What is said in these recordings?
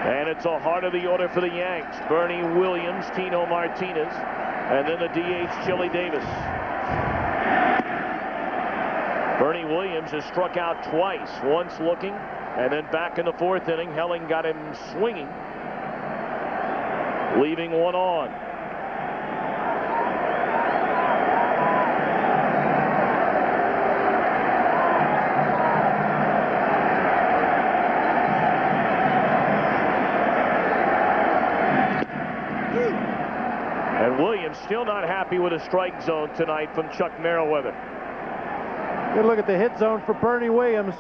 And it's a heart of the order for the Yanks. Bernie Williams, Tino Martinez, and then the DH, Chili Davis. Bernie Williams has struck out twice, once looking, and then back in the fourth inning, Helling got him swinging, leaving one on. And Williams still not happy with a strike zone tonight from Chuck Merriweather. Good look at the hit zone for Bernie Williams.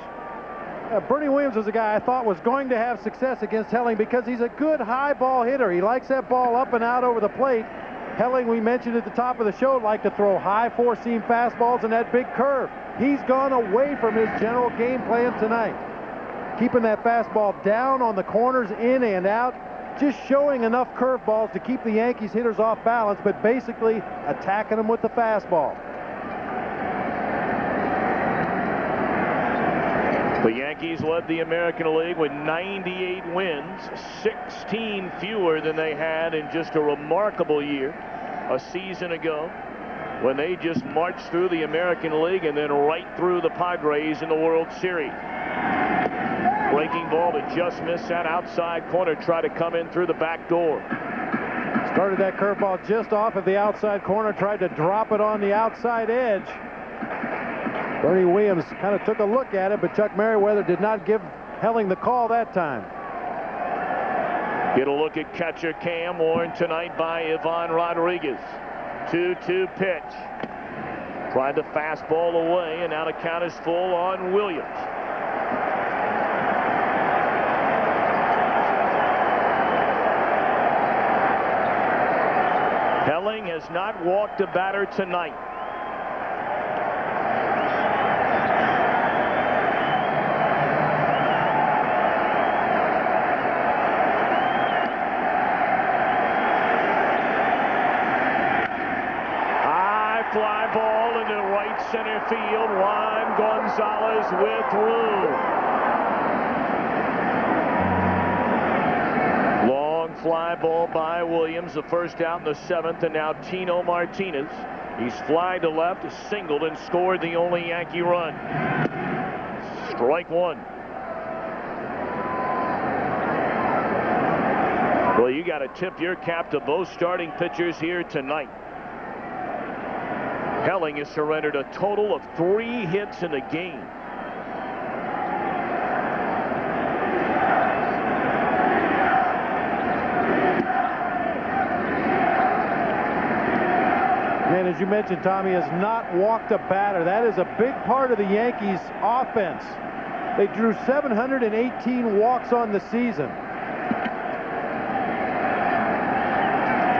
Bernie Williams is a guy I thought was going to have success against Helling because he's a good high ball hitter. He likes that ball up and out over the plate. Helling, we mentioned at the top of the show, liked to throw high four-seam fastballs and that big curve. He's gone away from his general game plan tonight. Keeping that fastball down on the corners, in and out. Just showing enough curveballs to keep the Yankees hitters off balance, but basically attacking them with the fastball. The Yankees led the American League with 98 wins, 16 fewer than they had in just a remarkable year a season ago when they just marched through the American League and then right through the Padres in the World Series. Breaking ball that just missed that outside corner, try to come in through the back door. Started that curveball just off of the outside corner, tried to drop it on the outside edge. Bernie Williams kind of took a look at it, but Chuck Merriweather did not give Helling the call that time. Get a look at catcher Cam, worn tonight by Ivan Rodriguez. 2-2 pitch. Tried the fastball away, and now the count is full on Williams. Helling has not walked a batter tonight. High fly ball into right center field. Juan Gonzalez with room. Fly ball by Williams, the first out in the seventh, and now Tino Martinez. He's fly to left, singled, and scored the only Yankee run. Strike one. Well, you got to tip your cap to both starting pitchers here tonight. Helling has surrendered a total of 3 hits in the game. And as you mentioned, Tommy has not walked a batter. That is a big part of the Yankees' offense. They drew 718 walks on the season.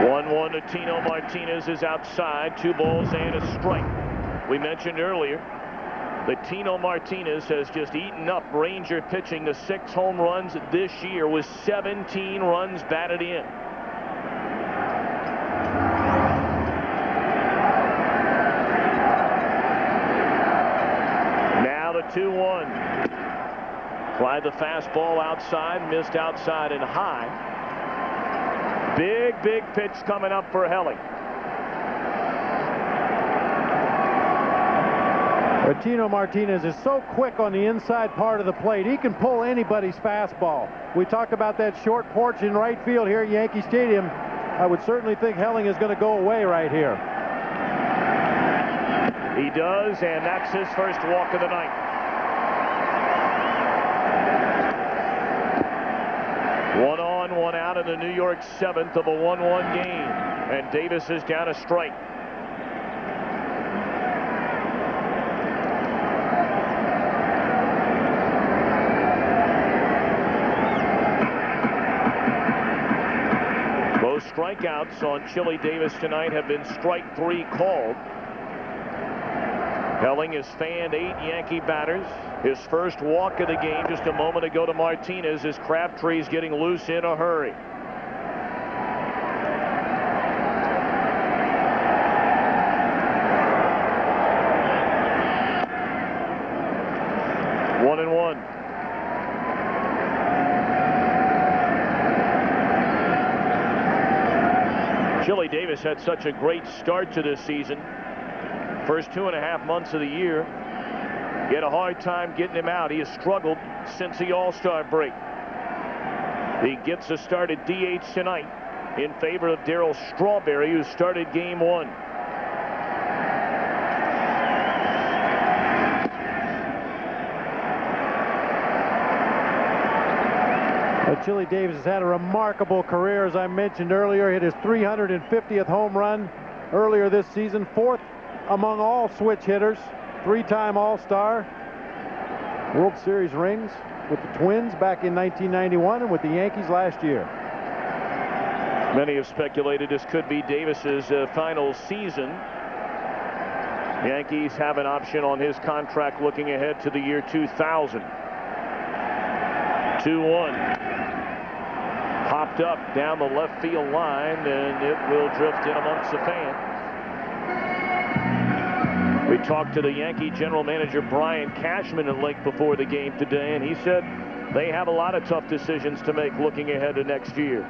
1-1 to Tino Martinez is outside. 2 balls and a strike. We mentioned earlier that Tino Martinez has just eaten up Ranger pitching. The 6 home runs this year with 17 runs batted in. Now the 2-1. Fly the fastball outside, missed outside and high. Big pitch coming up for Helling. But Tino Martinez is so quick on the inside part of the plate. He can pull anybody's fastball. We talk about that short porch in right field here at Yankee Stadium. I would certainly think Helling is going to go away right here. He does, and that's his first walk of the night. 1 on, 1 out in the New York 7th of a 1-1 game. And Davis is down a strike. Both strikeouts on Chili Davis tonight have been strike 3 called. Helling has fanned 8 Yankee batters. His first walk of the game just a moment ago to Martinez as Crabtree's getting loose in a hurry. Chili Davis had such a great start to this season. First 2.5 months of the year. He had a hard time getting him out. He has struggled since the All-Star break. He gets a start at DH tonight in favor of Darryl Strawberry, who started game 1. Chili Davis has had a remarkable career, as I mentioned earlier. Hit his 350th home run earlier this season, 4th among all switch hitters, 3-time All-Star, World Series rings with the Twins back in 1991 and with the Yankees last year. Many have speculated this could be Davis's final season. Yankees have an option on his contract looking ahead to the year 2000. 2-1. Popped up down the left field line, and it will drift in amongst the fans. We talked to the Yankee general manager Brian Cashman in Lake before the game today, and he said they have a lot of tough decisions to make looking ahead to next year,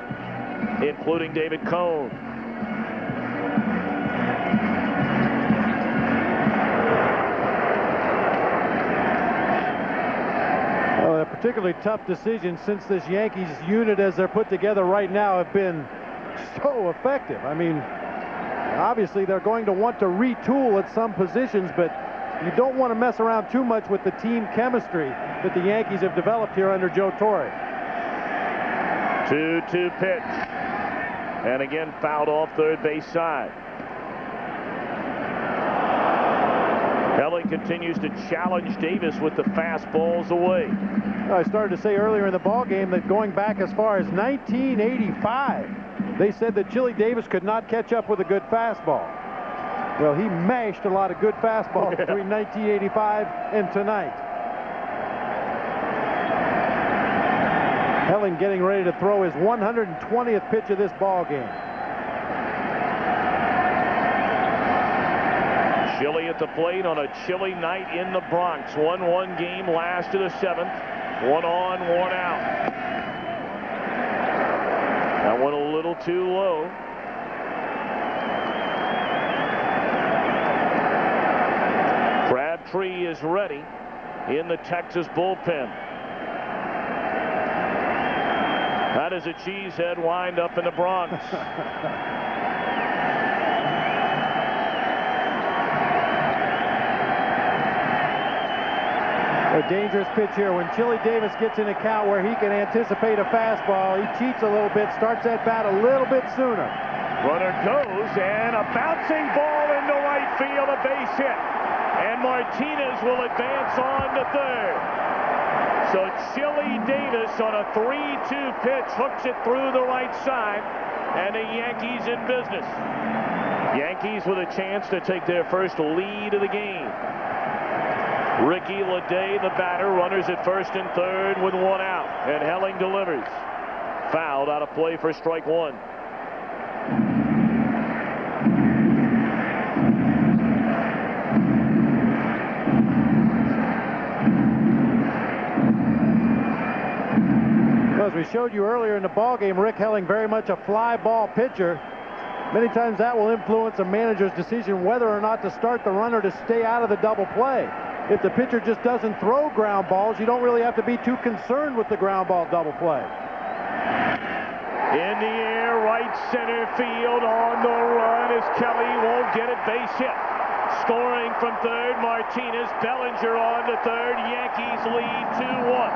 including David Cone. Well, a particularly tough decision, since this Yankees unit as they're put together right now have been so effective. I mean, obviously they're going to want to retool at some positions, but you don't want to mess around too much with the team chemistry that the Yankees have developed here under Joe Torre. 2-2 pitch. And again fouled off third base side. Helling continues to challenge Davis with the fastballs away. I started to say earlier in the ball game that going back as far as 1985, they said that Chili Davis could not catch up with a good fastball. Well, he mashed a lot of good fastballs between 1985 and tonight. Helling getting ready to throw his 120th pitch of this ball game. Chili at the plate on a chilly night in the Bronx. 1-1 game, last to the 7th. 1 on, 1 out. That one a little too low. Crabtree is ready in the Texas bullpen. How does a cheesehead wind up in the Bronx? A dangerous pitch here. When Chili Davis gets in a count where he can anticipate a fastball, he cheats a little bit, starts that bat a little bit sooner. Runner goes, and a bouncing ball into right field, a base hit. And Martinez will advance on to third. So Chili Davis on a 3-2 pitch hooks it through the right side, and the Yankees in business. Yankees with a chance to take their first lead of the game. Ricky Ledee, the batter, runners at first and third with 1 out, and Helling delivers. Fouled out of play for strike 1. Well, as we showed you earlier in the ball game, Rick Helling very much a fly ball pitcher. Many times that will influence a manager's decision whether or not to start the runner to stay out of the double play. If the pitcher just doesn't throw ground balls, you don't really have to be too concerned with the ground ball double play. In the air, right center field, on the run as Kelly won't get it, base hit. Scoring from third, Martinez, Bellinger on to third, Yankees lead 2-1.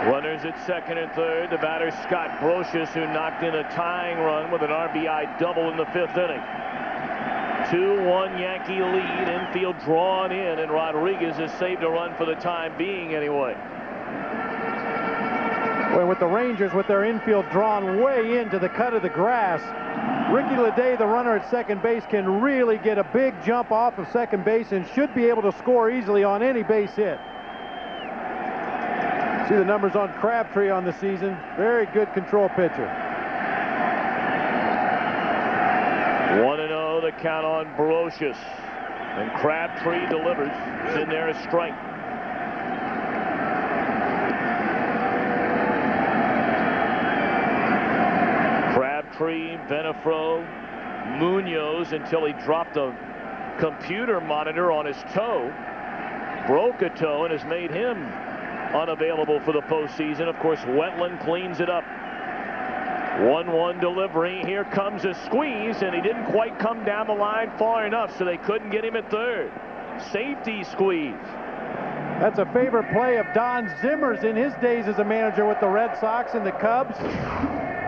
Runners at second and third. The batter Scott Brocious, who knocked in a tying run with an RBI double in the 5th inning. 2-1 Yankee lead. Infield drawn in, and Rodriguez has saved a run for the time being anyway. Well, with the Rangers with their infield drawn way into the cut of the grass, Ricky Ledee, the runner at second base, can really get a big jump off of second base and should be able to score easily on any base hit. See the numbers on Crabtree on the season. Very good control pitcher. 1-0 the count on Brocious. And Crabtree delivers. It's in there a strike. Crabtree, Venafro, Munoz until he dropped a computer monitor on his toe, broke a toe, and has made him unavailable for the postseason. Of course, Wetland cleans it up. 1-1 delivery. Here comes a squeeze, and he didn't quite come down the line far enough, so they couldn't get him at third. Safety squeeze. That's a favorite play of Don Zimmer's in his days as a manager with the Red Sox and the Cubs.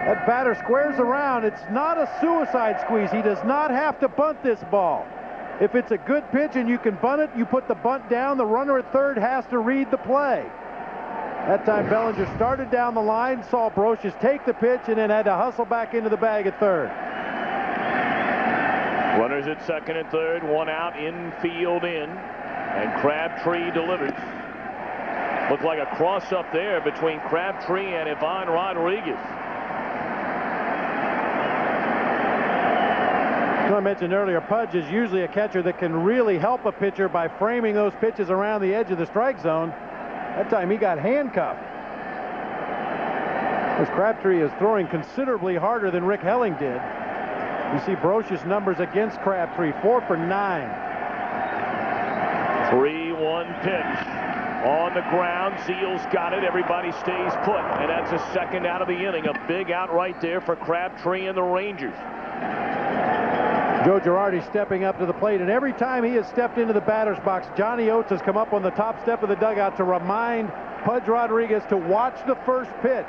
That batter squares around. It's not a suicide squeeze. He does not have to bunt this ball. If it's a good pitch and you can bunt it, you put the bunt down. The runner at third has to read the play. That time Bellinger started down the line, saw Brocious take the pitch, and then had to hustle back into the bag at third. Runners at second and third, one out, infield in, and Crabtree delivers. Looked like a cross up there between Crabtree and Ivan Rodriguez. I mentioned earlier, Pudge is usually a catcher that can really help a pitcher by framing those pitches around the edge of the strike zone. That time he got handcuffed. As Crabtree is throwing considerably harder than Rick Helling did. You see Brocious numbers against Crabtree, 4 for 9. 3-1 pitch. On the ground, Seals got it. Everybody stays put. And that's a second out of the inning. A big out right there for Crabtree and the Rangers. Joe Girardi stepping up to the plate, and every time he has stepped into the batter's box, Johnny Oates has come up on the top step of the dugout to remind Pudge Rodriguez to watch the first pitch.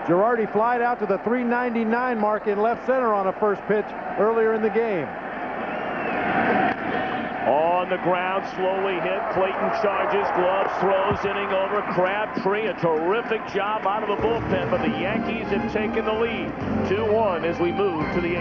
Girardi flied out to the 399 mark in left center on a first pitch earlier in the game. On the ground, slowly hit. Clayton charges, gloves, throws, inning over. Crabtree, a terrific job out of the bullpen, but the Yankees have taken the lead. 2-1 as we move to the 8th.